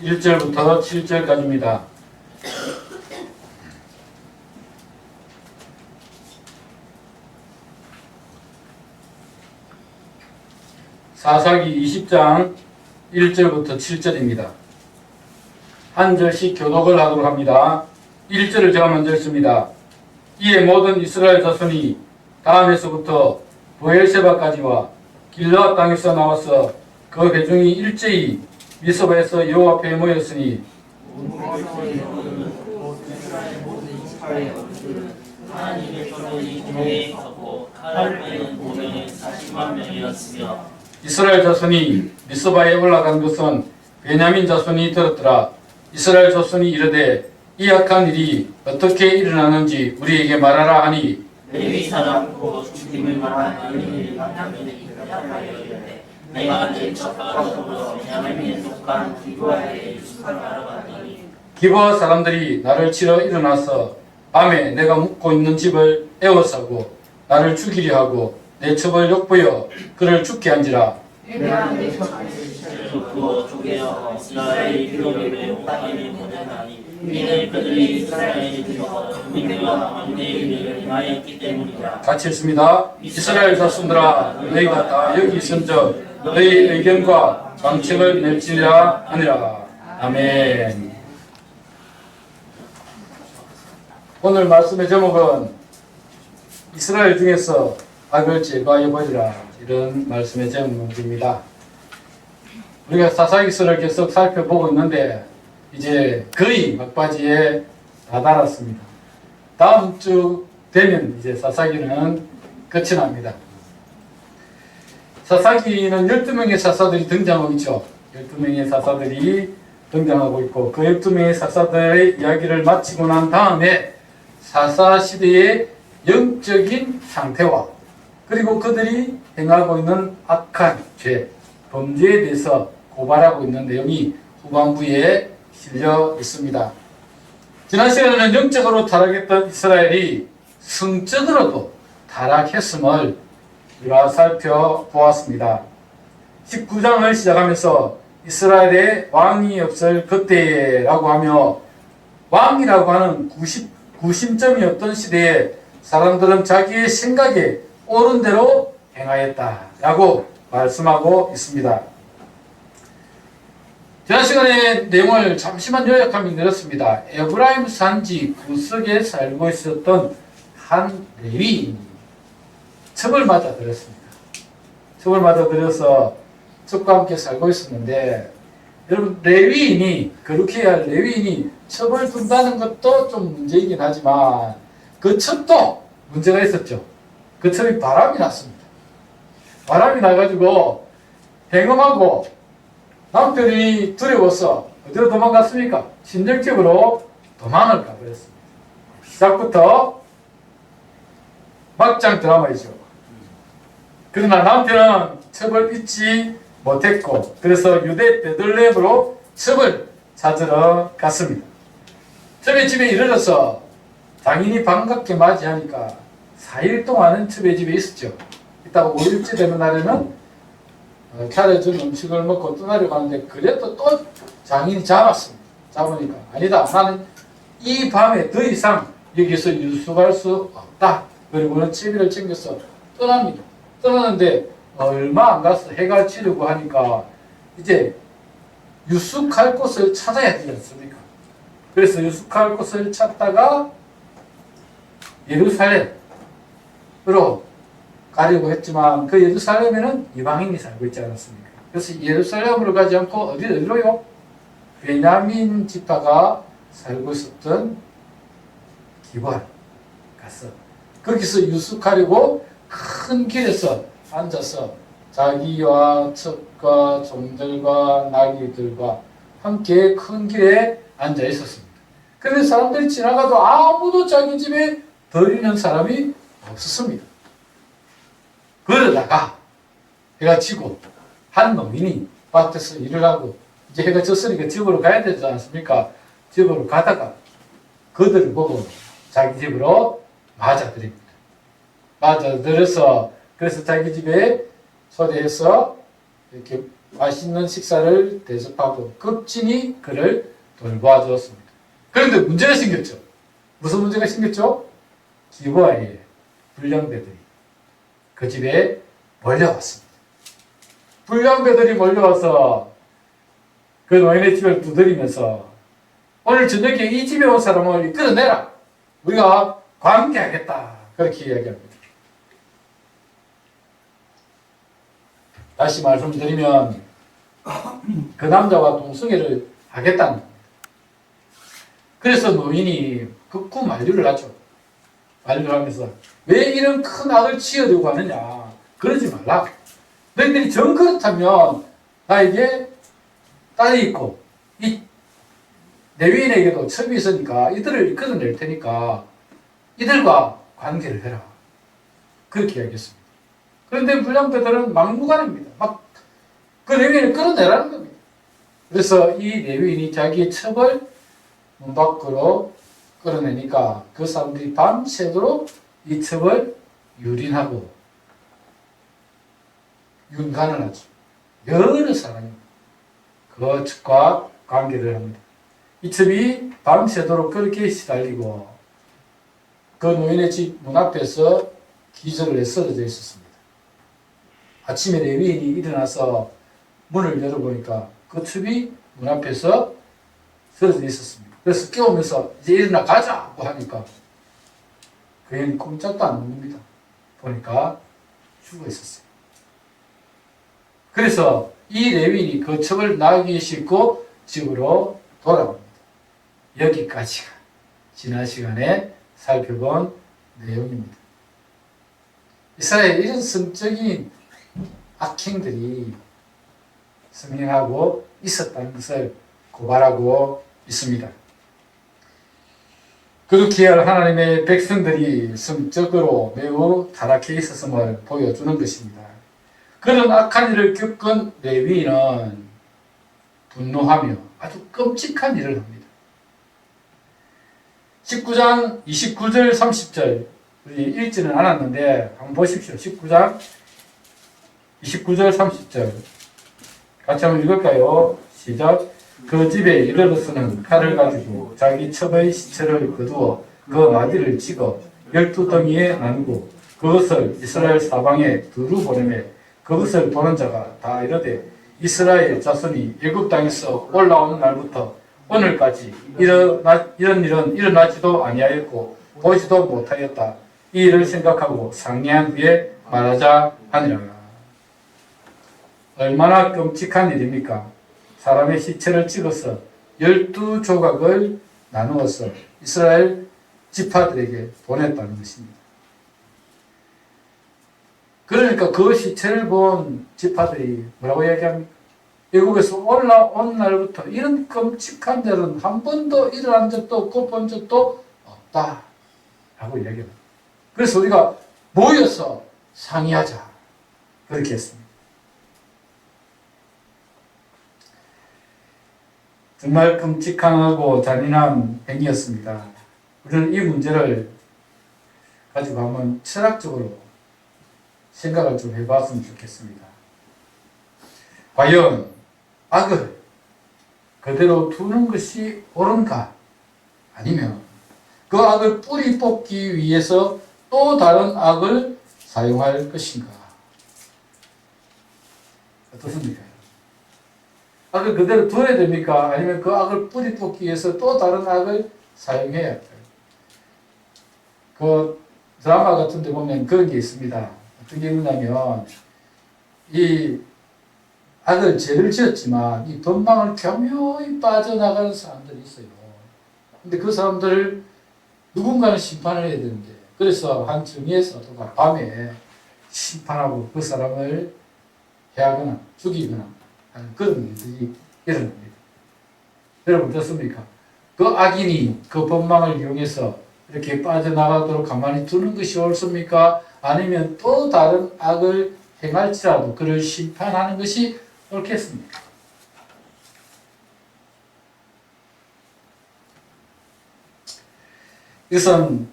1절부터 7절까지입니다. 사사기 20장 1절부터 7절입니다. 한 절씩 교독을 하도록 합니다. 1절을 제가 먼저 읽습니다. 이에 모든 이스라엘 자손이 다음에서부터 브엘세바까지와 길르앗 땅에서 나와서 그 회중이 일제히 미스바에서 여호와 앞에 모였으니 하나님의 전원이 공회에 있었고 하나님의 모명은 40만 명이었으며 이스라엘 자손이 미스바에 올라간 것은 베냐민 자손이 들었더라. 이스라엘 자손이 이르되 이 악한 일이 어떻게 일어나는지 우리에게 말하라 하니 레위 사람 곧 죽임을 말하는 이를 만나면 하여 이르되 내가 내 첩가로부터 베냐민에 속한 기브아에 유숙하러 갔더니 기브아 사람들이 나를 치러 일어나서 밤에 내가 묵고 있는 집을 에워싸고 나를 죽이려 하고 내 첩을 욕보여 그를 죽게 한지라. 그거 쪼개어 이스라엘 기록에 옥당에 보내나니 이는 그들이 이스라엘에 들어서 민대와 민대를 행하였기 때문이라. 같이 읽습니다. 이스라엘 자손들아 너희가 다 여기 있은즉 너희 의견과 방책을 낼지라 하니라. 아멘. 오늘 말씀의 제목은 이스라엘 중에서 악을 제거해버리라, 이런 말씀의 제목입니다. 우리가 사사기서를 계속 살펴보고 있는데 이제 거의 막바지에 다다랐습니다. 다음 주 되면 이제 사사기는 끝이 납니다. 사사기는 12명의 사사들이 등장하고 있죠. 12명의 사사들이 등장하고 있고 그 12명의 사사들의 이야기를 마치고 난 다음에 사사시대의 영적인 상태와 그리고 그들이 행하고 있는 악한 죄, 범죄에 대해서 고발하고 있는 내용이 후반부에 실려 있습니다. 지난 시간에는 영적으로 타락했던 이스라엘이 성적으로도 타락했음을 우리가 살펴보았습니다. 19장을 시작하면서 이스라엘에 왕이 없을 그때라고 하며 왕이라고 하는 구심점이었던 시대에 사람들은 자기의 생각에 옳은 대로 행하였다라고 말씀하고 있습니다. 지난 시간에 내용을 잠시만 요약하면 이렇습니다. 에브라임 산지 구석에 살고 있었던 한 레위인이 첩을 맞아들였습니다. 첩을 맞아들여서 첩과 함께 살고 있었는데 여러분, 레위인이 그렇게 할 레위인이 첩을 둔다는 것도 좀 문제이긴 하지만 그 첩도 문제가 있었죠. 그 첩이 바람이 났습니다. 바람이 나가지고 행음하고 남편이 두려워서 어디로 도망갔습니까? 친정집으로 도망을 가버렸습니다. 시작부터 막장 드라마이죠. 그러나 남편은 첩을 잊지 못했고 그래서 유대 베들레헴으로 첩을 찾으러 갔습니다. 첩의 집에 이르러서 장인이 반갑게 맞이하니까 4일 동안은 첩의 집에 있었죠. 이따가 5일째 되는 날에는 차려준 음식을 먹고 떠나려고 하는데 그래도 또 장인이 잡았습니다. 잡으니까 아니다, 나는 이 밤에 더 이상 여기서 유숙할 수 없다. 그리고는 채비를 챙겨서 떠납니다. 떠나는데 얼마 안 가서 해가 지려고 하니까 이제 유숙할 곳을 찾아야 되지 않습니까? 그래서 유숙할 곳을 찾다가 예루살렘으로 가려고 했지만 그 예루살렘에는 이방인이 살고 있지 않았습니까? 그래서 예루살렘으로 가지 않고 어디로요? 베냐민 지파가 살고 있었던 기브아로 갔어. 거기서 유숙하려고 큰 길에서 앉아서 자기와 첩과 종들과 나귀들과 함께 큰 길에 앉아 있었습니다. 그런데 사람들이 지나가도 아무도 자기 집에 들이는 사람이 없었습니다. 그러다가 해가 지고 한 노인이 밭에서 일을 하고 이제 해가 졌으니까 집으로 가야 되지 않습니까? 집으로 가다가 그들을 보고 자기 집으로 맞아들입니다. 맞아들여서 그래서 자기 집에 초대해서 이렇게 맛있는 식사를 대접하고 급진히 그를 돌봐주었습니다. 그런데 문제가 생겼죠. 무슨 문제가 생겼죠? 기부아의 불량배들이 그 집에 몰려왔습니다. 불량배들이 몰려와서 그 노인의 집을 두드리면서 오늘 저녁에 이 집에 온 사람을 이끌어내라. 우리가 관계하겠다. 그렇게 이야기합니다. 다시 말씀드리면 그 남자와 동성애를 하겠다는 겁니다. 그래서 노인이 극구 만류를 하죠. 만류를 하면서 왜 이런 큰 악을 지으려고 하느냐. 그러지 말라. 너희들이 정 그렇다면 나에게 딸이 있고 이 레위인에게도 첩이 있으니까 이들을 이끌어낼 테니까 이들과 관계를 해라. 그렇게 이야기했습니다. 그런데 불량배들은 막무가내입니다. 막 그 레위인을 끌어내라는 겁니다. 그래서 이 레위인이 자기의 첩을 문 밖으로 끌어내니까 그 사람들이 밤새도록 이 첩을 유린하고 윤간을 하죠. 여러 사람이 그 첩과 관계를 합니다. 이 첩이 밤새도록 그렇게 시달리고 그 노인의 집 문 앞에서 기절을 해 쓰러져 있었습니다. 아침에 레위인이 일어나서 문을 열어보니까 그 첩이 문 앞에서 쓰러져 있었습니다. 그래서 깨우면서 이제 일어나 가자고 하니까 그 애는 꼼짝도 안 눕니다. 보니까 죽어 있었어요. 그래서 이 레위인이 그 첩을 나귀에 싣고 집으로 돌아갑니다. 여기까지가 지난 시간에 살펴본 내용입니다. 이스라엘의 이런 성적인 악행들이 성행하고 있었다는 것을 고발하고 있습니다. 그렇게 할 하나님의 백성들이 성적으로 매우 타락해 있었음을 보여주는 것입니다. 그런 악한 일을 겪은 레위인은 분노하며 아주 끔찍한 일을 합니다. 19장 29절 30절 우리 읽지는 않았는데 한번 보십시오. 19장 29절 30절 같이 한번 읽을까요? 시작. 그 집에 이르러서는 칼을 가지고 자기 첩의 시체를 거두어 그 마디를 찍어 12덩이에 나누고 그것을 이스라엘 사방에 두루 보내매 그것을 보는 자가 다 이르되 이스라엘 자손이 애굽 땅에서 올라오는 날부터 오늘까지 이런 일은 일어나지도 아니하였고 보지도 못하였다. 이 일을 생각하고 상의한 후에 말하자 하니라. 얼마나 끔찍한 일입니까? 사람의 시체를 찍어서 12조각을 나누어서 이스라엘 지파들에게 보냈다는 것입니다. 그러니까 그 시체를 본 지파들이 뭐라고 이야기합니까? 애국에서 올라온 날부터 이런 끔찍한 일은 한 번도 일어난 적도 없고 본 적도 없다 라고 이야기합니다. 그래서 우리가 모여서 상의하자 그렇게 했습니다. 정말 끔찍하고 잔인한 행위였습니다. 우리는 이 문제를 가지고 한번 철학적으로 생각을 좀 해봤으면 좋겠습니다. 과연 악을 그대로 두는 것이 옳은가? 아니면 그 악을 뿌리 뽑기 위해서 또 다른 악을 사용할 것인가? 어떻습니까? 악을 그대로 둬야 됩니까? 아니면 그 악을 뿌리 뽑기 위해서 또 다른 악을 사용해야 할까요? 그 드라마 같은 데 보면 그런 게 있습니다. 어떤 게 있냐면 이 악을 죄를 지었지만 이 법망을 교묘히 빠져나가는 사람들이 있어요. 근데 그 사람들을 누군가는 심판을 해야 되는데 그래서 한 정의의 사도가 밤에 심판하고 그 사람을 해하거나 죽이거나 하는 그런 일들이 일어납니다. 여러분 어떻습니까? 그 악인이 그 법망을 이용해서 이렇게 빠져나가도록 가만히 두는 것이 옳습니까? 아니면 또 다른 악을 행할지라도 그를 심판하는 것이 옳겠습니까? 이것은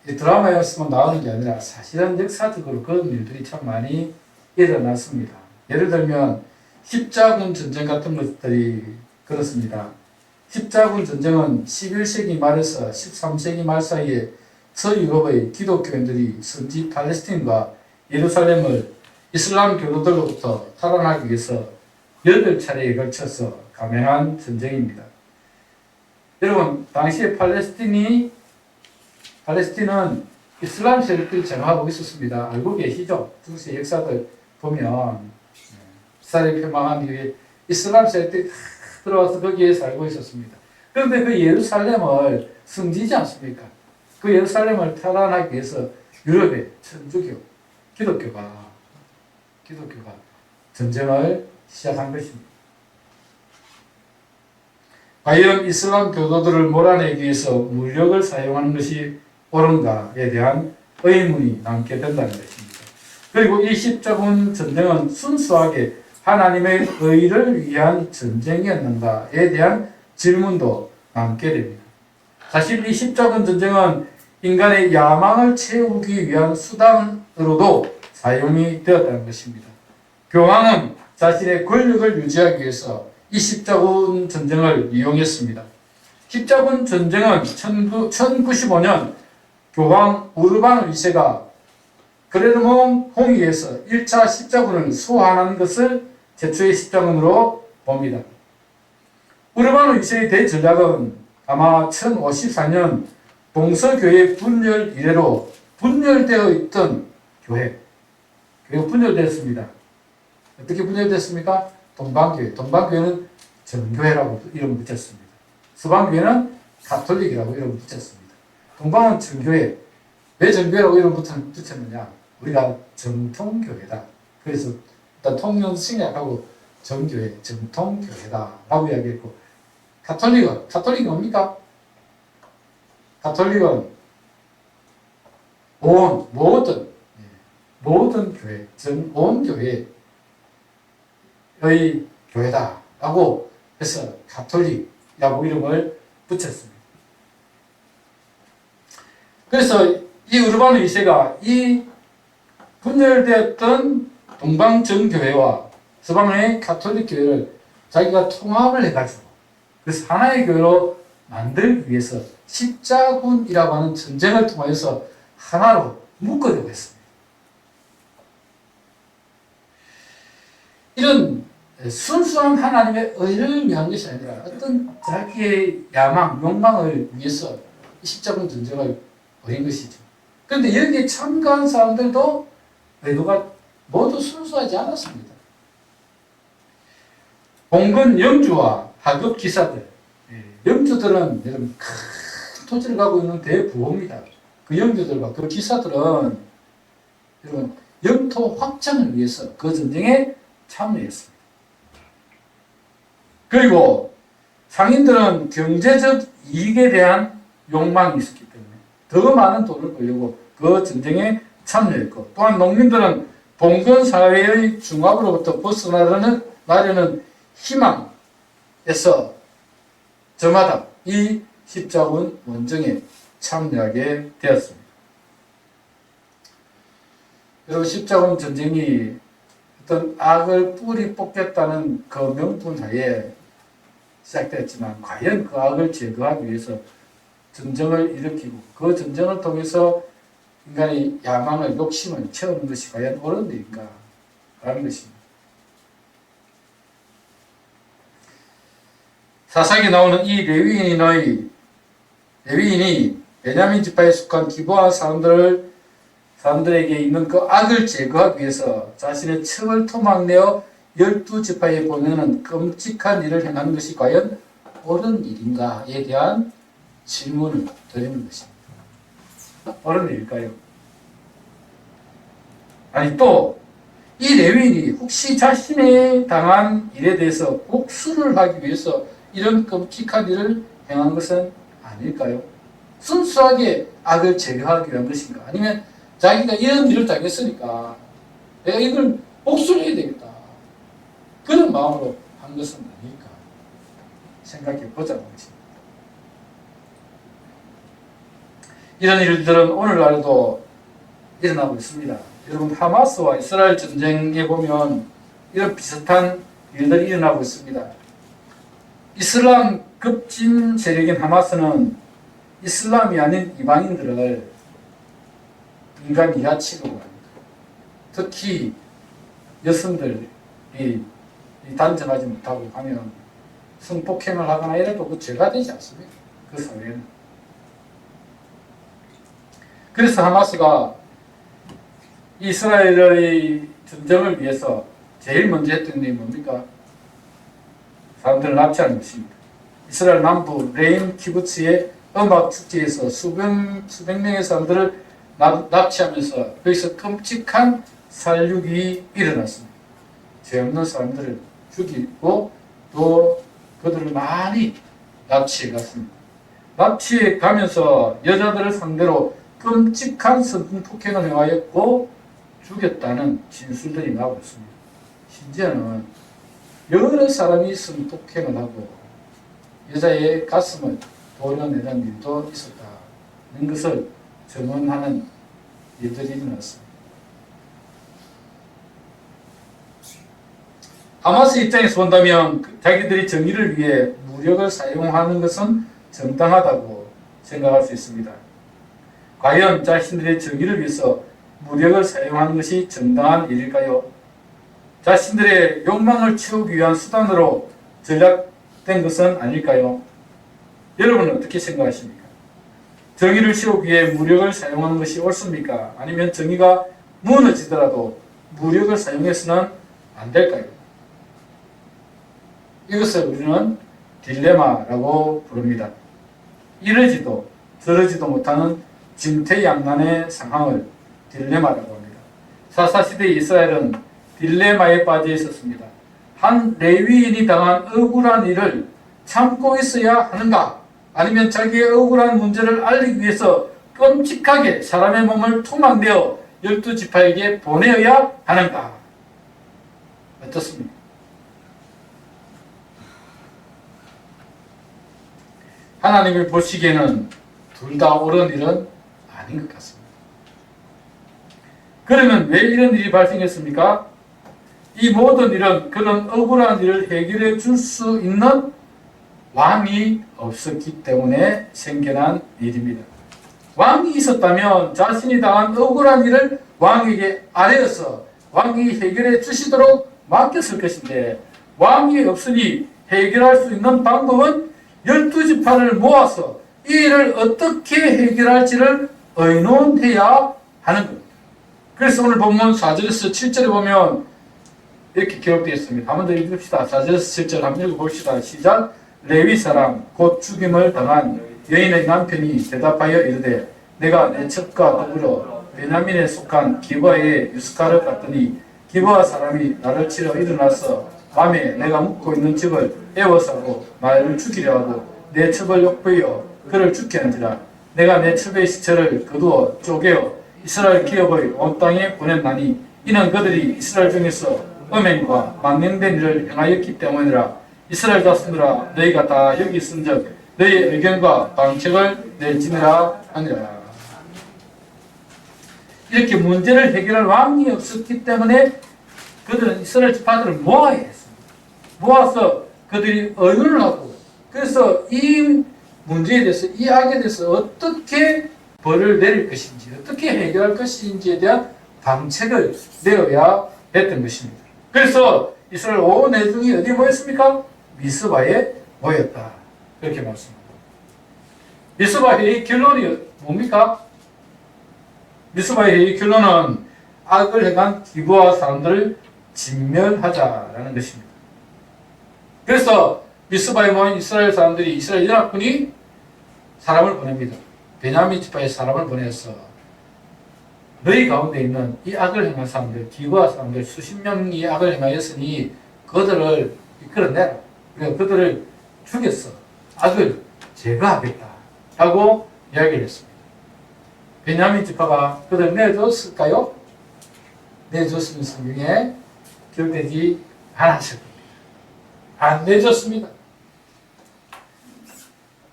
이 드라마에서만 나오는 게 아니라 사실은 역사적으로 그런 일들이 참 많이 일어났습니다. 예를 들면 십자군 전쟁 같은 것들이 그렇습니다. 십자군 전쟁은 11세기 말에서 13세기 말 사이에 서유럽의 기독교인들이 선지 팔레스틴과 예루살렘을 이슬람 교도들로부터 탈환하기 위해서 8차례에 걸쳐서 감행한 전쟁입니다. 여러분, 당시에 팔레스틴은 이슬람 세력들이 점하고 있었습니다. 알고 계시죠? 중세 역사들 보면 이스라엘 폐망한 이후에 이슬람 세력들이 다 들어와서 거기에 살고 있었습니다. 그런데 그 예루살렘을 성지지 않습니까? 그 예루살렘을 탈환하기 위해서 유럽의 천주교, 기독교가 전쟁을 시작한 것입니다. 과연 이슬람 교도들을 몰아내기 위해서 무력을 사용하는 것이 옳은가에 대한 의문이 남게 된다는 것입니다. 그리고 이 십자군 전쟁은 순수하게 하나님의 의를 위한 전쟁이었는가에 대한 질문도 남게 됩니다. 사실 이 십자군 전쟁은 인간의 야망을 채우기 위한 수단으로도 사용이 되었다는 것입니다. 교황은 자신의 권력을 유지하기 위해서 이 십자군 전쟁을 이용했습니다. 십자군 전쟁은 1095년 교황 우르반 2세가 그레르몽 홍위에서 1차 십자군을 소환하는 것을 최초의 십자군으로 봅니다. 우르반 2세의 대전략은 아마 1054년 동서교회 분열 이래로 분열되어 있던 교회가 분열되었습니다. 어떻게 분열됐습니까? 동방교회는 정교회라고 이름 붙였습니다. 서방교회는 가톨릭이라고 이름 붙였습니다. 동방은 정교회. 왜 정교회라고 이름 붙였느냐? 우리가 정통교회다. 그래서 일단 통영 생략하고 정교회, 정통교회다라고 이야기했고, 가톨릭은 뭡니까? 가톨릭은 모든 교회, 온 교회의 교회다라고 해서 가톨릭이라고 이름을 붙였습니다. 그래서 이 우르반 2세가 이 분열되었던 동방정교회와 서방의 가톨릭 교회를 자기가 통합을 해가지고 그래서 하나의 교회로 만들기 위해서 십자군이라고 하는 전쟁을 통해서 하나로 묶으려고 했습니다. 이런 순수한 하나님의 의를 위한 것이 아니라 어떤 자기의 야망, 욕망을 위해서 십자군 전쟁을 벌인 것이죠. 그런데 여기에 참가한 사람들도 의도가 모두 순수하지 않았습니다. 봉건 영주와 하급 기사들, 영주들은 큰 토지를 갖고 있는 대부호입니다. 그 영주들과 그 기사들은 여러분 영토 확장을 위해서 그 전쟁에 참여했습니다. 그리고 상인들은 경제적 이익에 대한 욕망이 있었기 때문에 더 많은 돈을 벌려고 그 전쟁에 참여했고, 또한 농민들은 봉건 사회의 중압으로부터 벗어나려는 희망에서 저마다 이 십자군 원정에 참여하게 되었습니다. 여러분, 십자군 전쟁이 어떤 악을 뿌리 뽑겠다는 그 명분 하에 시작됐지만 과연 그 악을 제거하기 위해서 전쟁을 일으키고 그 전쟁을 통해서 인간의 야망을, 욕심을 채우는 것이 과연 옳은 일인가 라는 것입니다. 사사기에 나오는 이 레위인이 베냐민 지파에 속한 기브아 사람들에게 있는 그 악을 제거하기 위해서 자신의 층을 토막내어 12지파에 보내는 끔찍한 일을 행하는 것이 과연 옳은 일인가에 대한 질문을 드리는 것입니다. 옳은 일일까요? 아니, 또 이 레위인이 혹시 자신의 당한 일에 대해서 복수를 하기 위해서 이런 끔찍한 일을 행한 것은 아닐까요? 순수하게 악을 제거하기 위한 것인가? 아니면 자기가 이런 일을 당했으니까 내가 이걸 복수를 해야 되겠다, 그런 마음으로 한 것은 아닐까 생각해 보자는 것입니다. 이런 일들은 오늘날에도 일어나고 있습니다. 여러분, 하마스와 이스라엘 전쟁에 보면 이런 비슷한 일들이 일어나고 있습니다. 이슬람 급진 세력인 하마스는 이슬람이 아닌 이방인들을 인간 이하 취급을 합니다. 특히 여성들이 단정하지 못하고 하면 성폭행을 하거나 이래도 그 죄가 되지 않습니다. 그 사회는. 그래서 하마스가 이스라엘의 전쟁을 위해서 제일 먼저 했던 일이 뭡니까? 사람들을 납치하는 것입니다. 이스라엘 남부 레인 키부츠의 음악 축제에서 수백 명의 사람들을 납치하면서 거기서 끔찍한 살육이 일어났습니다. 죄 없는 사람들을 죽이고 또 그들을 많이 납치해 갔습니다. 납치해 가면서 여자들을 상대로 끔찍한 성폭행을 행하였고 죽였다는 진술들이 나오고 있습니다. 심지어는 여러 사람이 성폭행을 하고 여자의 가슴을 도려내는 일도 있었다는 것을 증언하는 일들이 일어났습니다. 하마스 입장에서 본다면 자기들이 정의를 위해 무력을 사용하는 것은 정당하다고 생각할 수 있습니다. 과연 자신들의 정의를 위해서 무력을 사용하는 것이 정당한 일일까요? 자신들의 욕망을 채우기 위한 수단으로 전략된 것은 아닐까요? 여러분은 어떻게 생각하십니까? 정의를 세우기 위해 무력을 사용하는 것이 옳습니까? 아니면 정의가 무너지더라도 무력을 사용해서는 안 될까요? 이것을 우리는 딜레마라고 부릅니다. 이러지도 저러지도 못하는 진퇴양난의 상황을 딜레마라고 합니다. 사사시대의 이스라엘은 딜레마에 빠져 있었습니다. 한 레위인이 당한 억울한 일을 참고 있어야 하는가? 아니면 자기의 억울한 문제를 알리기 위해서 끔찍하게 사람의 몸을 토막내어 12지파에게 보내어야 하는가? 어떻습니까? 하나님이 보시기에는 둘 다 옳은 일은 아닌 것 같습니다. 그러면 왜 이런 일이 발생했습니까? 이 모든 일은 그런 억울한 일을 해결해 줄 수 있는 왕이 없었기 때문에 생겨난 일입니다. 왕이 있었다면 자신이 당한 억울한 일을 왕에게 아뢰어서 왕이 해결해 주시도록 맡겼을 것인데 왕이 없으니 해결할 수 있는 방법은 12지파를 모아서 이 일을 어떻게 해결할지를 의논해야 하는 겁니다. 그래서 오늘 본문 4절에서 7절에 보면 이렇게 기록되어 있습니다. 한 번 더 읽읍시다. 4절에서 7절 한번 읽어봅시다. 시작. 레위 사람 곧 죽임을 당한 여인의 남편이 대답하여 이르되 내가 내 첩과 더불어 베냐민에 속한 기브아의 유스카를 갔더니 기브아 사람이 나를 치러 일어나서 밤에 내가 묵고 있는 집을 에워싸고 나를 죽이려 하고 내 첩을 욕보여 그를 죽게 한지라 내가 내 첩의 시체를 거두어 쪼개어 이스라엘 기업의 온 땅에 보냈나니 이는 그들이 이스라엘 중에서 음행과 망령된 일을 행하였기 때문이라. 이스라엘 자손들아 너희가 다 여기 있은즉 너희의 의견과 방책을 내지니라 하니라. 이렇게 문제를 해결할 왕이 없었기 때문에 그들은 이스라엘 지파들을 모아야 했습니다. 모아서 그들이 의논을 하고 그래서 이 문제에 대해서 이 악에 대해서 어떻게 벌을 내릴 것인지 어떻게 해결할 것인지에 대한 방책을 내어야 했던 것입니다. 그래서 이스라엘 온 내중이 어디에 모였습니까? 미스바에 모였다. 그렇게 말씀합니다. 미스바 회의 결론이 뭡니까? 미스바 회의 결론은 악을 행한 기브아 사람들을 진멸하자라는 것입니다. 그래서 미스바에 모인 이스라엘 사람들이 이스라엘 연합군이 사람을 보냅니다. 베냐민 지파에 사람을 보내서 너희 가운데 있는 이 악을 행한 사람들, 기브아 사람들 수십 명이 악을 행하였으니 그들을 이끌어내라. 그러니까 그들을 죽였어. 악을 제거하겠다. 라고 이야기를 했습니다. 베냐민 지파가 그들을 내줬을까요? 내줬으면 성경에 기록되지 않았을 겁니다. 안 내줬습니다.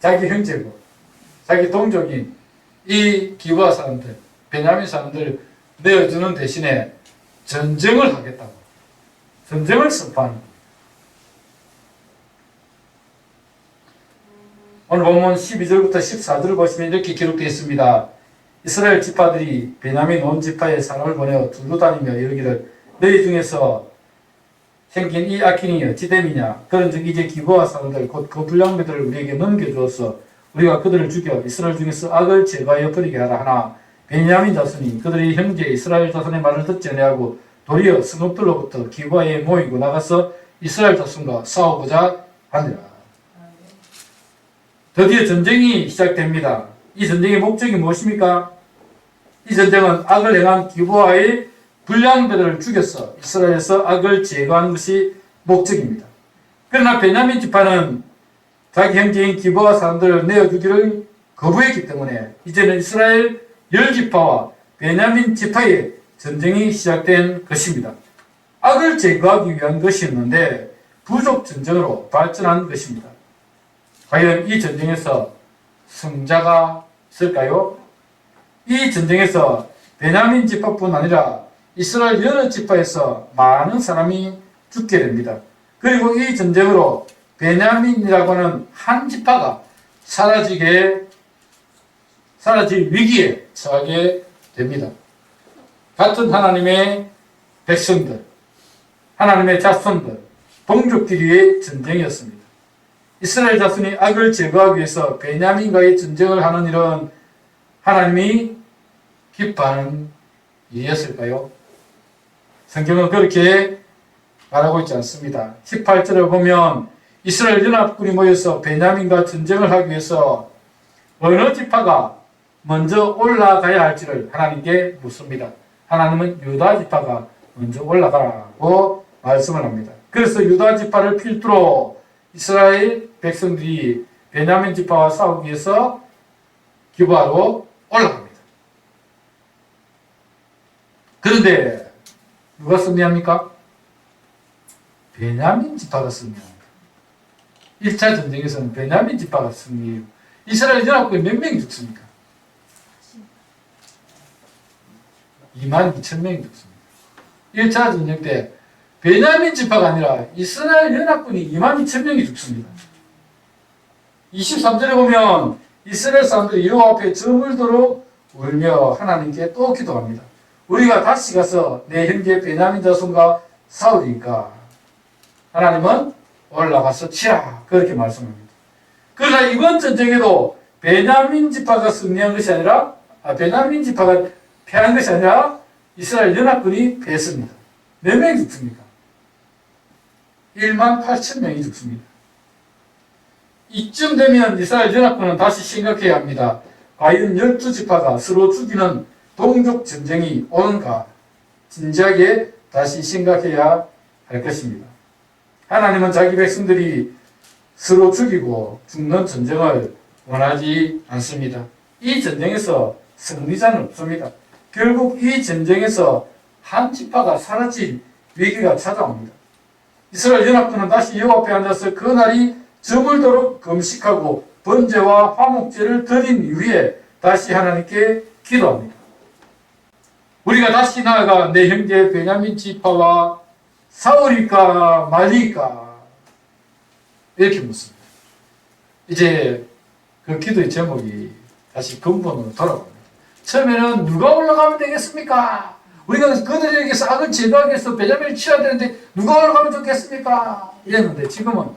자기 형제고 자기 동족인 이 기브아 사람들, 베냐민 사람들을 내어주는 대신에 전쟁을 하겠다고 전쟁을 선포하는 거예요. 오늘 본문 12절부터 14절을 보시면 이렇게 기록되어 있습니다. 이스라엘 지파들이 베냐민 온 지파에 사람을 보내어 둘러 다니며 이르기를 너희 중에서 생긴 이 악인이 어찌 됨이냐. 그런즉 이제 기브아 사람들 곧 그 불량배들을 우리에게 넘겨주어서 우리가 그들을 죽여 이스라엘 중에서 악을 제거하여 버리게 하라 하나 베냐민 자손이 그들의 형제 이스라엘 자손의 말을 듣지 아니하고 도리어 성읍들로부터 기브아에 모이고 나가서 이스라엘 자손과 싸우고자 하니라. 드디어 전쟁이 시작됩니다. 이 전쟁의 목적이 무엇입니까? 이 전쟁은 악을 행한 기브아의 불량배들을 죽여서 이스라엘에서 악을 제거하는 것이 목적입니다. 그러나 베냐민 지파는 자기 형제인 기브아 사람들을 내어주기를 거부했기 때문에 이제는 이스라엘 10지파와 베냐민 지파의 전쟁이 시작된 것입니다. 악을 제거하기 위한 것이었는데 부족 전쟁으로 발전한 것입니다. 과연 이 전쟁에서 승자가 있을까요? 이 전쟁에서 베냐민 지파뿐 아니라 이스라엘 여러 지파에서 많은 사람이 죽게 됩니다. 그리고 이 전쟁으로 베냐민이라고 하는 한 지파가 사라질 위기에 처하게 됩니다. 같은 하나님의 백성들, 하나님의 자손들, 동족끼리의 전쟁이었습니다. 이스라엘 자손이 악을 제거하기 위해서 베냐민과의 전쟁을 하는 일은 하나님이 기뻐하는 일이었을까요? 성경은 그렇게 말하고 있지 않습니다. 18절을 보면 이스라엘 연합군이 모여서 베냐민과 전쟁을 하기 위해서 어느 지파가 먼저 올라가야 할지를 하나님께 묻습니다. 하나님은 유다 지파가 먼저 올라가라고 말씀을 합니다. 그래서 유다 지파를 필두로 이스라엘 백성들이 베냐민 지파와 싸우기 위해서 기브아로 올라갑니다. 그런데 누가 승리합니까? 베냐민 지파가 승리합니다. 1차 전쟁에서는 베냐민 지파가 승리해요. 이스라엘 연합군이 몇 명이 죽습니까? 22,000명이 죽습니다. 1차 전쟁 때 베냐민 지파가 아니라 이스라엘 연합군이 22,000명이 죽습니다. 23절에 보면 이스라엘 사람들이 여호와 앞에 저물도록 울며 하나님께 또 기도합니다. 우리가 다시 가서 내 형제 베냐민 자손과 싸우리까 하나님은 올라가서 치라 그렇게 말씀합니다. 그러나 이번 전쟁에도 베냐민 지파가 승리한 것이 아니라 베냐민 지파가 패한 것이 아니라 이스라엘 연합군이 패했습니다. 몇 명이 죽습니까? 18,000명이 죽습니다. 이쯤 되면 이스라엘 연합군은 다시 생각해야 합니다. 과연 12지파가 서로 죽이는 동족 전쟁이 오는가? 진지하게 다시 생각해야 할 것입니다. 하나님은 자기 백성들이 서로 죽이고 죽는 전쟁을 원하지 않습니다. 이 전쟁에서 승리자는 없습니다. 결국 이 전쟁에서 한 지파가 사라질 위기가 찾아옵니다. 이스라엘 연합군은 다시 여호와 앞에 앉아서 그날이 저물도록 금식하고 번제와 화목제를 드린 이후에 다시 하나님께 기도합니다. 우리가 다시 나아가 내 형제 베냐민 지파와 싸우리까 말리까 이렇게 묻습니다. 이제 그 기도의 제목이 다시 근본으로 돌아갑니다. 처음에는 누가 올라가면 되겠습니까? 우리가 그들에게서 악을 제거하기 위해서 베냐민을 치워야 되는데 누가 올라가면 좋겠습니까? 이랬는데 지금은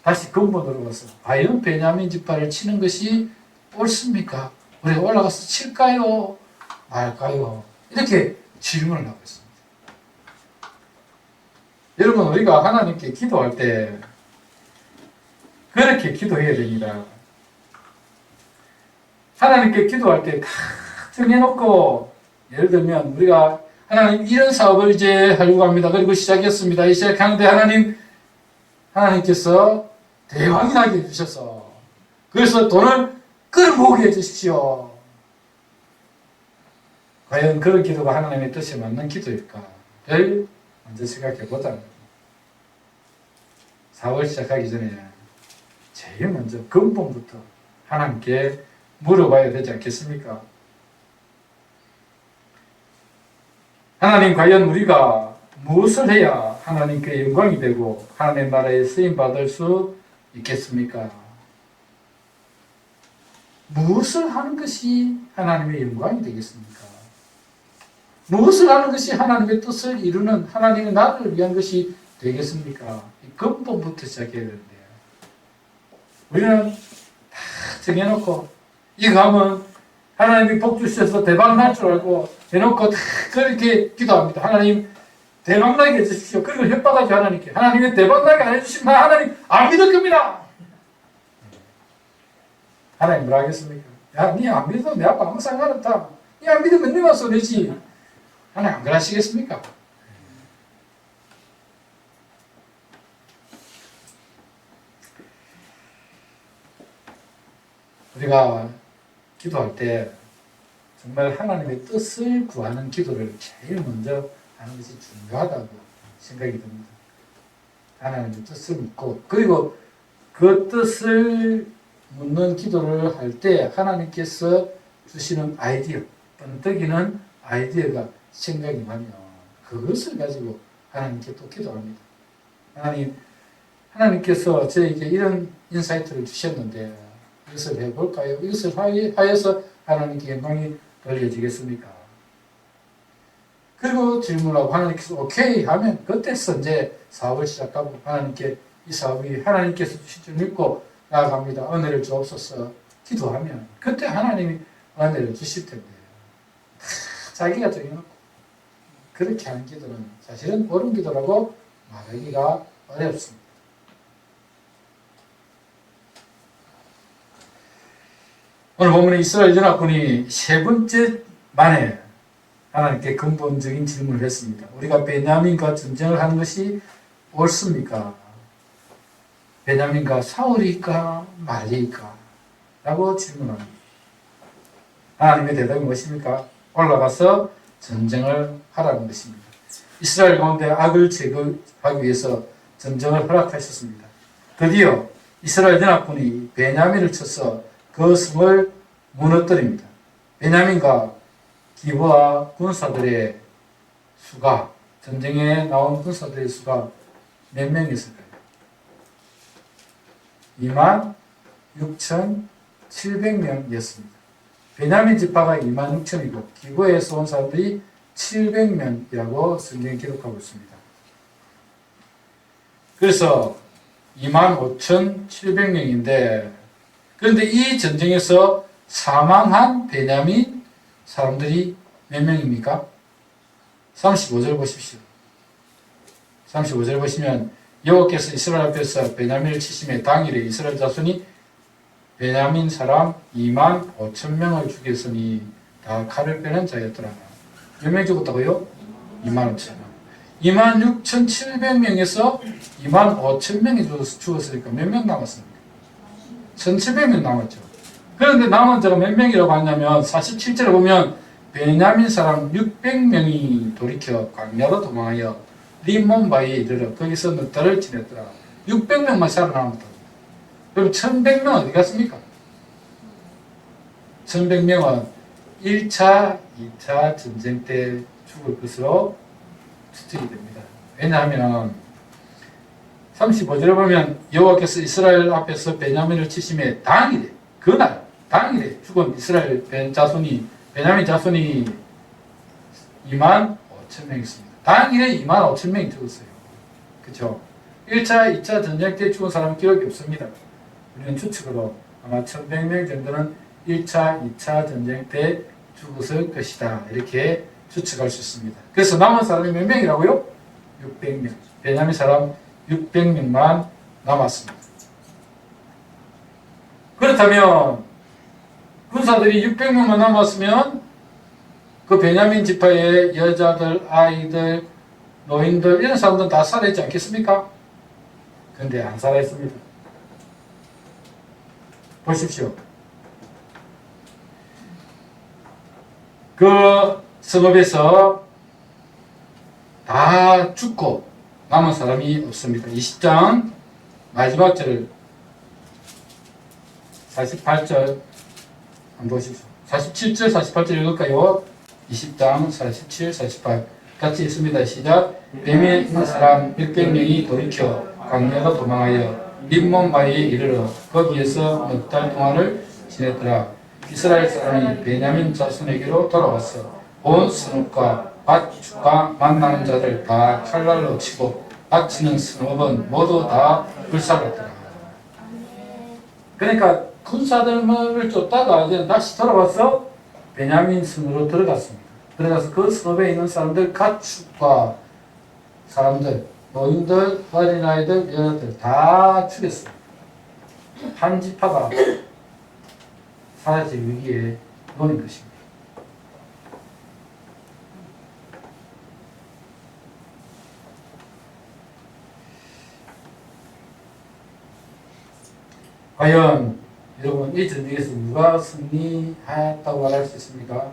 다시 근본으로 가서 과연 베냐민 지파를 치는 것이 옳습니까? 우리가 올라가서 칠까요? 말까요? 이렇게 질문을 하고 있습니다. 여러분, 우리가 하나님께 기도할 때 그렇게 기도해야 됩니다. 하나님께 기도할 때 다 정해놓고, 예를 들면 우리가 하나님 이런 사업을 이제 하려고 합니다. 그리고 시작했습니다. 이 시작하는데 하나님께서 대박이 나게 해주셔서 그래서 돈을 끌어모으게 해주십시오. 과연 그런 기도가 하나님의 뜻에 맞는 기도일까를 먼저 생각해보자. 사업을 시작하기 전에 제일 먼저 근본부터 하나님께 물어봐야 되지 않겠습니까? 하나님, 과연 우리가 무엇을 해야 하나님께 영광이 되고 하나님 나라에 쓰임받을 수 있겠습니까? 무엇을 하는 것이 하나님의 영광이 되겠습니까? 무엇을 하는 것이 하나님의 뜻을 이루는 하나님의 나라를 위한 것이 되겠습니까? 이 근본부터 시작해야 되는데 우리는 다 정해놓고 이거 하면 하나님이 복 주셔서 대박 날 줄 알고 해놓고 다 그렇게 기도합니다. 하나님 대박 나게 해주십시오. 그리고 협박하죠. 하나님께. 하나님이 대박 나게 안 해주시면 하나님 안 믿을 겁니다. 하나님 뭐라 하겠습니까? 야, 니 안 믿어도 내 아빠 아무 상관없다. 니 안 믿으면 니만 손해지. 하나님 안 그러시겠습니까? 우리가 기도할 때 정말 하나님의 뜻을 구하는 기도를 제일 먼저 하는 것이 중요하다고 생각이 듭니다. 하나님의 뜻을 묻고 그리고 그 뜻을 묻는 기도를 할 때 하나님께서 주시는 아이디어, 번뜩이는 아이디어가 생각이 나면 그것을 가지고 하나님께 또 기도합니다. 하나님께서 저에게 이런 인사이트를 주셨는데 이것을 해볼까요? 이것을 하여서 하나님께 영광이 돌려지겠습니까? 그리고 질문하고 하나님께서 오케이 하면 그때서 이제 사업을 시작하고 하나님께 이 사업이 하나님께서 주실 줄 믿고 나아갑니다. 은혜를 주옵소서 기도하면 그때 하나님이 은혜를 주실 텐데 자기가 정해놓고 그렇게 하는 기도는 사실은 옳은 기도라고 말하기가 어렵습니다. 오늘 보면 이스라엘 연합군이 세 번째 만에 하나님께 근본적인 질문을 했습니다. 우리가 베냐민과 전쟁을 하는 것이 옳습니까? 베냐민과 사울일까 말일까? 라고 질문합니다. 하나님의 대답이 무엇입니까? 올라가서 전쟁을 하라는 것입니다. 이스라엘 가운데 악을 제거하기 위해서 전쟁을 허락하셨습니다. 드디어 이스라엘 연합군이 베냐민을 쳐서 그 성을 무너뜨립니다. 베냐민과 기브아 군사들의 수가, 전쟁에 나온 군사들의 수가 몇 명이었을까요? 26,700명이었습니다. 베냐민 지파가 26,000이고 기브아에서 온 사람들이 700명이라고 성경에 기록하고 있습니다. 그래서 25,700명인데 그런데 이 전쟁에서 사망한 베냐민 사람들이 몇 명입니까? 35절 보십시오. 35절 보시면 여호와께서 이스라엘 앞에서 베냐민을 치심에 당일에 이스라엘 자손이 베냐민 사람 25,000명을 죽였으니 다 칼을 빼는 자였더라. 몇 명 죽었다고요? 25,000명. 26,700명에서 25,000명이 죽었으니까 몇 명 남았습니까? 1,700명 남았죠. 그런데 남은 자가 몇 명이라고 하냐면 47절에 보면 베냐민 사람 600명이 돌이켜 광야로 도망하여 림몬바에 이르러 거기서 넉 달을 지냈더라. 600명만 살아남았다. 그럼 1,100명 어디 갔습니까? 1,100명은 1차, 2차 전쟁 때 죽을 것으로 추측이 됩니다. 왜냐하면 35절에 보면 여호와께서 이스라엘 앞에서 베냐민을 치심에 당일에 그날 당일에 죽은 이스라엘 베냐민 자손이 25,000명 있습니다. 당일에 25,000명이 죽었어요. 그렇죠? 1차, 2차 전쟁 때 죽은 사람은 기록이 없습니다. 우리는 추측으로 아마 1,100명 정도는 1차, 2차 전쟁 때 죽었을 것이다. 이렇게 추측할 수 있습니다. 그래서 남은 사람이 몇 명이라고요? 600명. 베냐민 사람 600명만 남았습니다. 그렇다면 군사들이 600명만 남았으면 그 베냐민 지파의 여자들, 아이들, 노인들 이런 사람들은 다 살아있지 않겠습니까? 그런데 안 살아있습니다. 보십시오. 그 성읍에서 다 죽고 남은 사람이 없습니다. 20장 마지막 절 48절 한번 보십시오. 47절 48절 읽을까요? 20장 47, 48 같이 읽습니다. 시작. 뱀에 있는 사람 600명이 돌이켜 광야로 도망하여 림몬바에 이르러 거기에서 넉 달 동안을 지냈더라. 이스라엘 사람이 베냐민 자손에게로 돌아왔어 온 성읍과 밭과 만나는 자들 다 칼날로 치고 바치는 성읍은 모두 다 불살랐더라. 그러니까 군사들을 쫓다가 이제 다시 돌아와서 베냐민 성으로 들어갔습니다. 들어가서 그 성읍에 있는 사람들, 가축과 사람들, 노인들, 어린아이들, 여자들 다 죽였습니다. 한 지파가 사라질 위기에 놓인 것입니다. 과연 여러분 이 전쟁에서 누가 승리하였다고 말할 수 있습니까?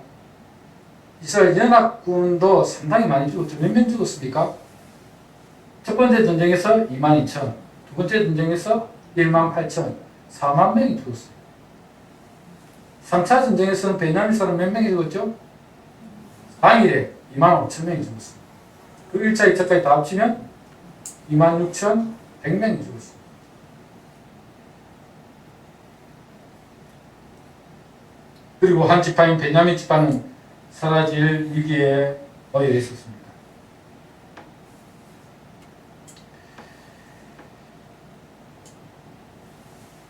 이스라엘 연합군도 상당히 많이 죽었죠. 몇 명 죽었습니까? 첫 번째 전쟁에서 22,000, 두 번째 전쟁에서 18,000, 4만 명이 죽었어요. 3차 전쟁에서는 베냐민 사람 몇 명이 죽었죠? 당일에 25,000명이 죽었어요. 그 1차, 2차까지 다 합치면 26,100명이 죽었어요. 그리고 한 지파인 베냐민 지파는 사라질 위기에 놓여 있었습니다.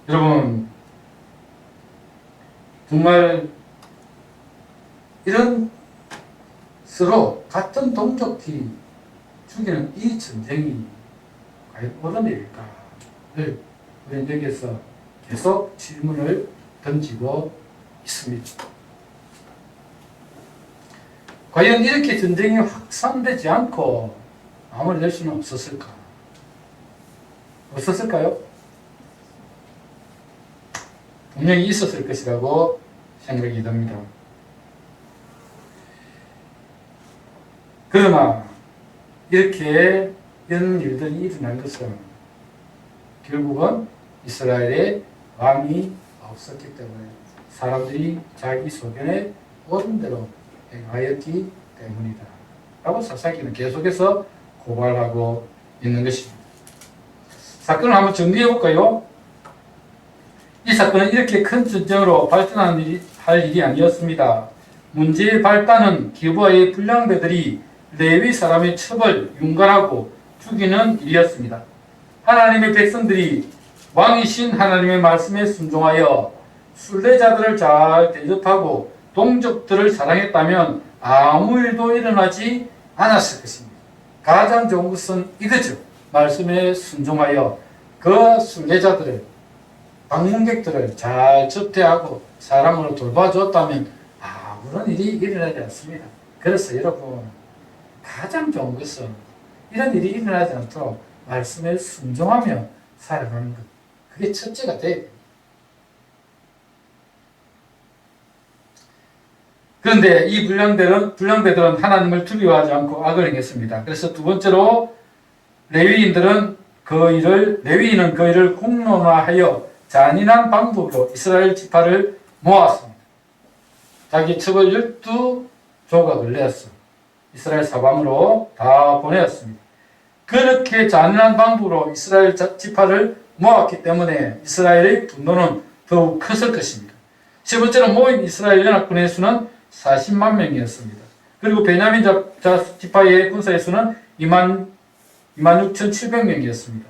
여러분, 정말 이런 서로 같은 동족끼리 죽이는 이 전쟁이 과연 어떤 일일까를 우리는 여기에서 계속 질문을 던지고 있습니다. 과연 이렇게 전쟁이 확산되지 않고 마무리될 수는 없었을까? 없었을까요? 분명히 있었을 것이라고 생각이 듭니다. 그러나 이렇게 이런 일들이 일어난 것은 결국은 이스라엘에 왕이 없었기 때문에 사람들이 자기 소견에 옳은 대로 행하였기 때문이다 라고 사사기는 계속해서 고발하고 있는 것입니다. 사건을 한번 정리해 볼까요? 이 사건은 이렇게 큰 전쟁으로 발전할 일이 아니었습니다. 문제의 발단은 기브아의 불량배들이 레위 사람의 첩을 윤곽하고 죽이는 일이었습니다. 하나님의 백성들이 왕이신 하나님의 말씀에 순종하여 순례자들을 잘 대접하고 동족들을 사랑했다면 아무 일도 일어나지 않았을 것입니다. 가장 좋은 것은 이거죠. 말씀에 순종하여 그 순례자들을, 방문객들을 잘 접대하고 사랑으로 돌봐줬다면 아무런 일이 일어나지 않습니다. 그래서 여러분, 가장 좋은 것은 이런 일이 일어나지 않도록 말씀에 순종하며 살아가는 것. 그게 첫째가 돼야 돼요. 그런데 이 불량배들은 하나님을 두려워하지 않고 악을 행했습니다. 그래서 두 번째로 레위인은 그 일을 공론화하여 잔인한 방법으로 이스라엘 지파를 모았습니다. 자기 첩을 12조각을 내었어. 이스라엘 사방으로 다 보내었습니다. 그렇게 잔인한 방법으로 이스라엘 지파를 모았기 때문에 이스라엘의 분노는 더욱 컸을 것입니다. 세 번째로 모인 이스라엘 연합군의 수는 40만 명이었습니다. 그리고 베냐민 지파의 군사의 수는 26,700명이었습니다.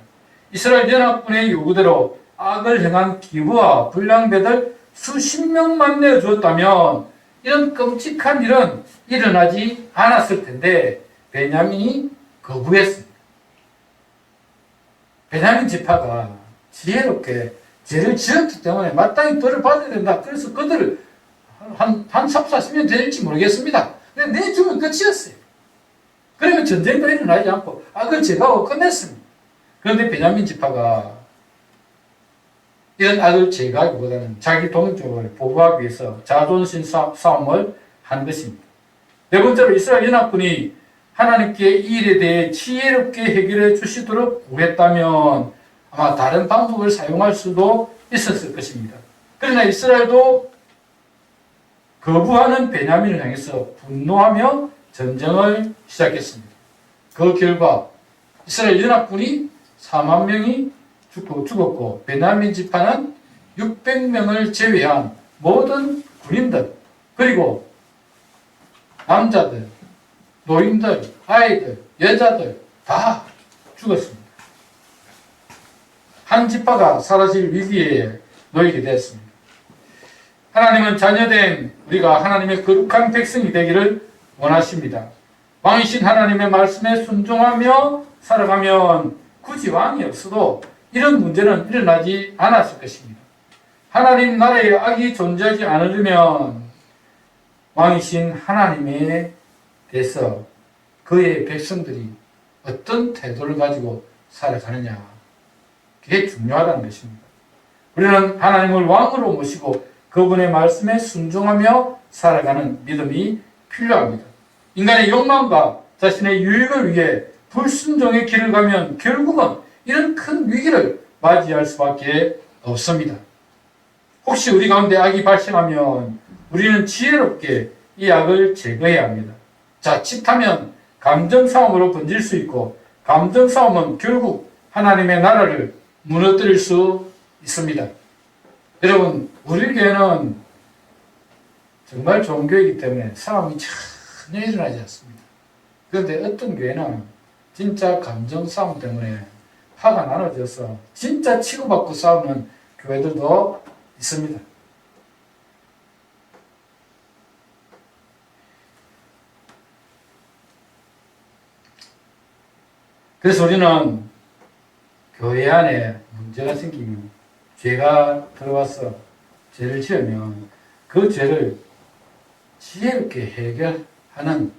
이스라엘 연합군의 요구대로 악을 행한 기브와 불량배들 수십 명만 내어주었다면 이런 끔찍한 일은 일어나지 않았을 텐데 베냐민이 거부했습니다. 베냐민 지파가 지혜롭게 죄를 지었기 때문에 마땅히 벌을 받아야 된다. 그래서 그들을 한 40년 될지 모르겠습니다. 근데 내주면 끝이었어요. 그러면 전쟁도 일어나지 않고 악을 제거하고 끝냈습니다. 그런데 베냐민 지파가 이런 악을 제거하기보다는 자기 동족을 보호하기 위해서 자존심 싸움을 한 것입니다. 네 번째로 이스라엘 연합군이 하나님께 이 일에 대해 지혜롭게 해결해 주시도록 구했다면 아마 다른 방법을 사용할 수도 있었을 것입니다. 그러나 이스라엘도 거부하는 베냐민을 향해서 분노하며 전쟁을 시작했습니다. 그 결과 이스라엘 연합군이 4만 명이 죽었고 베냐민 지파는 600명을 제외한 모든 군인들, 그리고 남자들, 노인들, 아이들, 여자들 다 죽었습니다. 한 지파가 사라질 위기에 놓이게 되었습니다. 하나님은 자녀된 우리가 하나님의 거룩한 백성이 되기를 원하십니다. 왕이신 하나님의 말씀에 순종하며 살아가면 굳이 왕이 없어도 이런 문제는 일어나지 않았을 것입니다. 하나님 나라에 악이 존재하지 않으려면 왕이신 하나님에 대해서 그의 백성들이 어떤 태도를 가지고 살아가느냐, 그게 중요하다는 것입니다. 우리는 하나님을 왕으로 모시고 그분의 말씀에 순종하며 살아가는 믿음이 필요합니다. 인간의 욕망과 자신의 유익을 위해 불순종의 길을 가면 결국은 이런 큰 위기를 맞이할 수밖에 없습니다. 혹시 우리 가운데 악이 발생하면 우리는 지혜롭게 이 악을 제거해야 합니다. 자칫하면 감정싸움으로 번질 수 있고, 감정싸움은 결국 하나님의 나라를 무너뜨릴 수 있습니다. 여러분, 우리 교회는 정말 좋은 교회이기 때문에 싸움이 전혀 일어나지 않습니다. 그런데 어떤 교회는 진짜 감정싸움 때문에 화가 나눠져서 진짜 치고받고 싸우는 교회들도 있습니다. 그래서 우리는 교회 안에 문제가 생기면, 죄가 들어와서 죄를 지으면 그 죄를 지혜롭게 해결하는,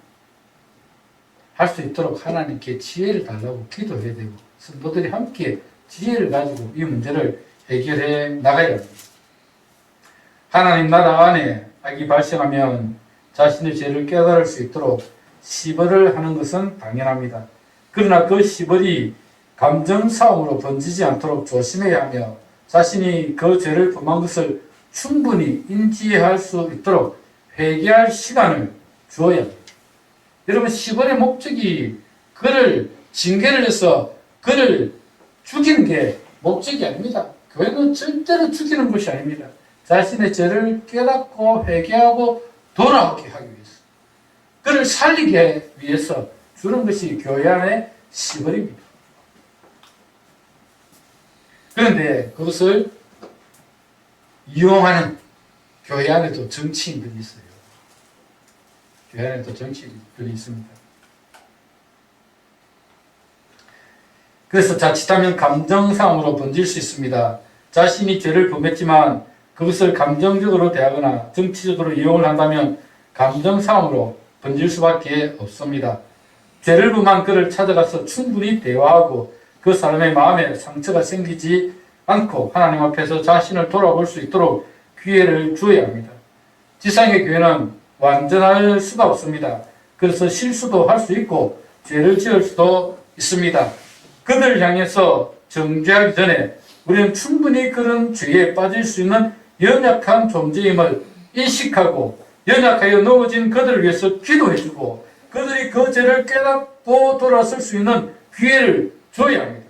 할 수 있도록 하나님께 지혜를 달라고 기도해야 되고, 성도들이 함께 지혜를 가지고 이 문제를 해결해 나가야 합니다. 하나님 나라 안에 악이 발생하면 자신의 죄를 깨달을 수 있도록 시벌을 하는 것은 당연합니다. 그러나 그 시벌이 감정싸움으로 번지지 않도록 조심해야 하며, 자신이 그 죄를 범한 것을 충분히 인지할 수 있도록 회개할 시간을 주어야 합니다. 여러분, 시벌의 목적이 그를 징계를 해서 그를 죽이는 게 목적이 아닙니다. 교회는 절대로 죽이는 것이 아닙니다. 자신의 죄를 깨닫고 회개하고 돌아오게 하기 위해서, 그를 살리기 위해서 주는 것이 교회 안의 시벌입니다. 그런데 그것을 이용하는 교회 안에도 정치인들이 있어요. 교회 안에도 정치인들이 있습니다. 그래서 자칫하면 감정싸움으로 번질 수 있습니다. 자신이 죄를 범했지만 그것을 감정적으로 대하거나 정치적으로 이용을 한다면 감정싸움으로 번질 수밖에 없습니다. 죄를 범한 그를 찾아가서 충분히 대화하고 그 사람의 마음에 상처가 생기지 않고 하나님 앞에서 자신을 돌아볼 수 있도록 기회를 주어야 합니다. 지상의 교회는 완전할 수가 없습니다. 그래서 실수도 할 수 있고 죄를 지을 수도 있습니다. 그들을 향해서 정죄하기 전에 우리는 충분히 그런 죄에 빠질 수 있는 연약한 존재임을 인식하고, 연약하여 넘어진 그들을 위해서 기도해주고, 그들이 그 죄를 깨닫고 돌아설 수 있는 기회를 줘야 합니다.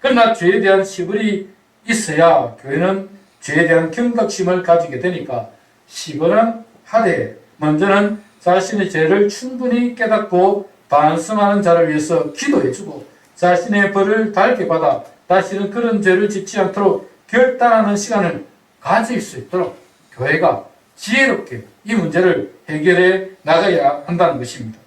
그러나 죄에 대한 시벌이 있어야 교회는 죄에 대한 경각심을 가지게 되니까, 시벌은 하되 먼저는 자신의 죄를 충분히 깨닫고 반성하는 자를 위해서 기도해주고, 자신의 벌을 달게 받아 다시는 그런 죄를 짓지 않도록 결단하는 시간을 가질 수 있도록 교회가 지혜롭게 이 문제를 해결해 나가야 한다는 것입니다.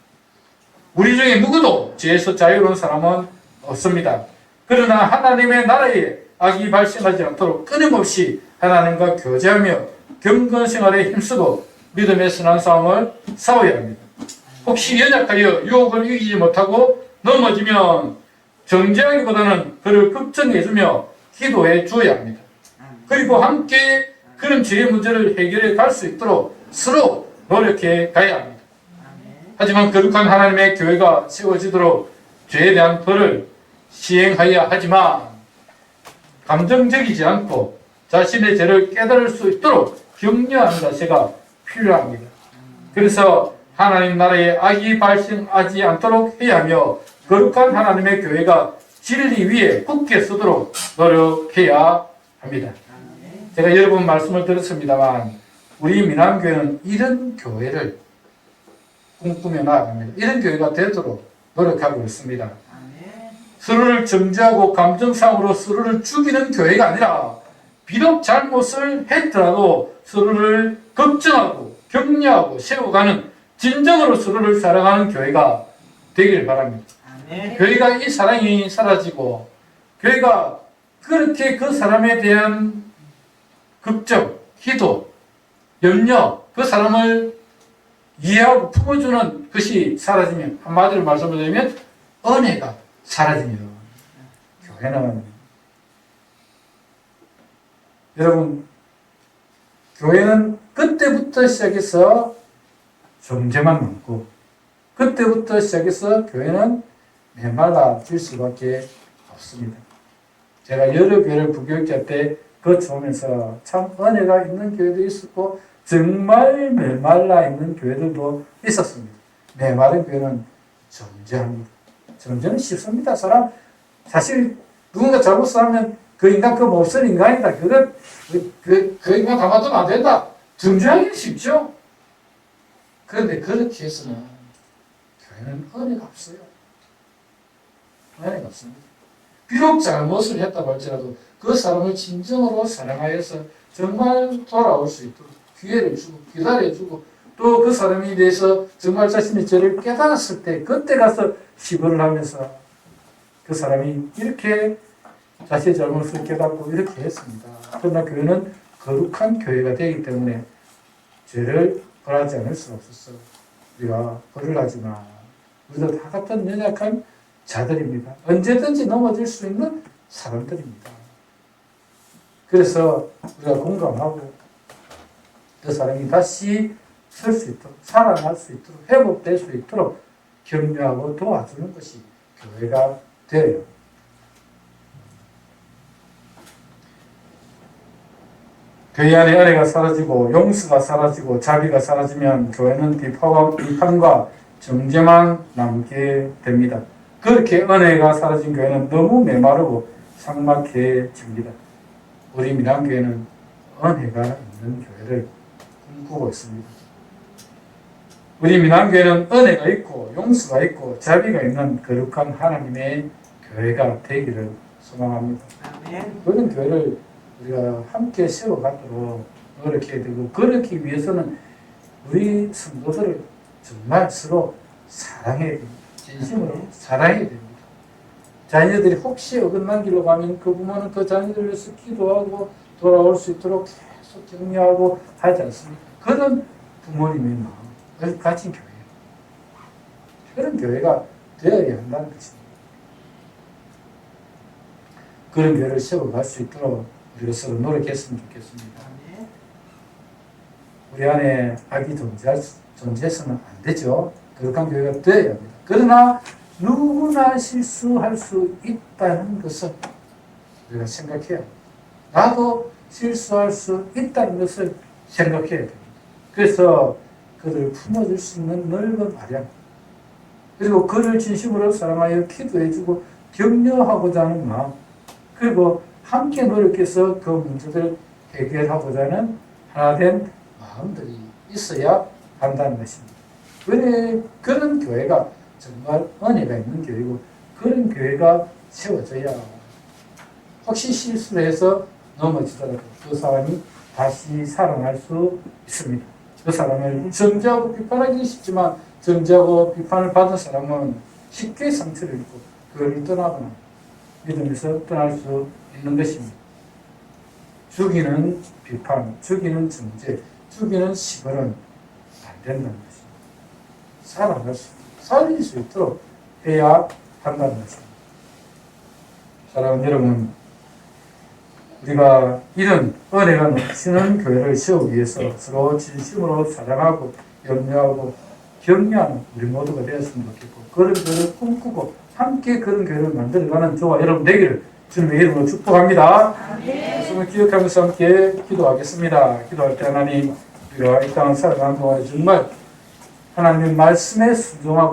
우리 중에 누구도 죄에서 자유로운 사람은 없습니다. 그러나 하나님의 나라에 악이 발생하지 않도록 끊임없이 하나님과 교제하며 경건 생활에 힘쓰고 믿음의 선한 싸움을 싸워야 합니다. 혹시 연약하여 유혹을 이기지 못하고 넘어지면 정죄하기보다는 그를 걱정해주며 기도해 주어야 합니다. 그리고 함께 그런 죄의 문제를 해결해 갈 수 있도록 서로 노력해 가야 합니다. 하지만 거룩한 하나님의 교회가 세워지도록 죄에 대한 벌을 시행하여야 하지만, 감정적이지 않고 자신의 죄를 깨달을 수 있도록 격려하는 자세가 필요합니다. 그래서 하나님 나라에 악이 발생하지 않도록 해야 하며, 거룩한 하나님의 교회가 진리 위에 굳게 서도록 노력해야 합니다. 제가 여러 번 말씀을 드렸습니다만, 우리 민안교회는 이런 교회를 꿈꾸며 나아갑니다. 이런 교회가 되도록 노력하고 있습니다. 서로를 정죄하고 감정상으로 서로를 죽이는 교회가 아니라 비록 잘못을 했더라도 서로를 걱정하고 격려하고 세워가는 진정으로 서로를 사랑하는 교회가 되기를 바랍니다. 교회가 이 사랑이 사라지고 교회가 그렇게 그 사람에 대한 걱정, 기도, 염려, 그 사람을 이해하고 품어주는 것이 사라지면, 한마디로 말씀드리면 은혜가 사라집니다. 교회는, 여러분, 교회는 그때부터 시작해서 정죄만 많고, 그때부터 시작해서 교회는 메말라질 수밖에 없습니다. 제가 여러 교회를 부교육자 때 거쳐오면서 참 은혜가 있는 교회도 있었고 정말 메말라 있는 교회들도 있었습니다. 메마른 교회는 정죄합니다. 정죄는 쉽습니다. 사람 사실 누군가 잘못하면 그 인간 그 몹쓸 인간이다. 그 인간 가만두면 안 된다. 정죄하기는 쉽죠. 그런데 그렇게 해서는 교회는 은혜가 없어요. 은혜가 없습니다. 비록 잘못을 했다고 할지라도 그 사람을 진정으로 사랑하여서 정말 돌아올 수 있도록 기회를 주고 기다려주고 또 그 사람에 대해서 정말 자신의 죄를 깨달았을 때 그때 가서 시도를 하면서 그 사람이 이렇게 자신의 잘못을 깨닫고 이렇게 했습니다. 그러나 교회는 거룩한 교회가 되기 때문에 죄를 벌하지 않을 수 없었어. 우리가 벌을 하지만 우리도 다 같은 연약한 자들입니다. 언제든지 넘어질 수 있는 사람들입니다. 그래서 우리가 공감하고 그 사람이 다시 설 수 있도록, 살아날 수 있도록, 회복될 수 있도록 격려하고 도와주는 것이 교회가 되어요. 교회 안에 은혜가 사라지고 용서가 사라지고 자비가 사라지면 교회는 비판과 정죄만 남게 됩니다. 그렇게 은혜가 사라진 교회는 너무 메마르고 삭막해집니다. 우리 민안교회는 은혜가 있는 교회를 꿈꾸고 있습니다. 우리 민안교회는 은혜가 있고 용서가 있고 자비가 있는 거룩한 하나님의 교회가 되기를 소망합니다. 그런 교회를 우리가 함께 세워가도록 노력해야 되고 그렇기 위해서는 우리 성도들을 정말 서로 사랑해야 됩니다. 진심으로 사랑해야 됩니다. 자녀들이 혹시 어긋난 길로 가면 그 부모는 그 자녀들을 위해서 기도하고 돌아올 수 있도록 계속 격려하고 하지 않습니까? 그런 부모님의 마음을 가진 교회예요. 그런 교회가 되어야 한다는 것입니다. 그런 교회를 세워갈 수 있도록 우리가 서로 노력했으면 좋겠습니다. 우리 안에 악이 존재해서는 안 되죠. 거룩한 교회가 되어야 합니다. 그러나 누구나 실수할 수 있다는 것을 우리가 생각해야 합니다. 나도 실수할 수 있다는 것을 생각해야 됩니다. 그래서 그를 품어줄 수 있는 넓은 아량 그리고 그를 진심으로 사랑하여 기도해주고 격려하고자 하는 마음 그리고 함께 노력해서 그 문제를 해결하고자 하는 하나된 마음들이 있어야 한다는 것입니다. 왜 그런 교회가 정말 은혜가 있는 교회고 그런 교회가 세워져야 혹시 실수를 해서 넘어지더라도 그 사람이 다시 살아날 수 있습니다. 그 사람을 정죄하고 비판하기 쉽지만 정죄하고 비판을 받은 사람은 쉽게 상처를 입고 그걸 떠나거나 믿음에서 떠날 수 있는 것입니다. 죽이는 비판, 죽이는 정죄, 죽이는 시벌은 안 된다는 것입니다. 살아날 수, 살릴 수 있도록 해야 한다는 것입니다. 사랑하는 여러분, 우리가 이런 은혜가 넘치는 교회를 세우기 위해서 서로 진심으로 사랑하고 염려하고 격려하는 우리 모두가 되었으면 좋겠고 그런 교회를 꿈꾸고 함께 그런 교회를 만들어가는 저와 여러분 되기를 주님의 이름으로 축복합니다. 말씀을 기억하면서 함께 기도하겠습니다. 기도할 때 하나님 우리가 이 땅을 살아가는 동안에 정말 하나님의 말씀에 순종하고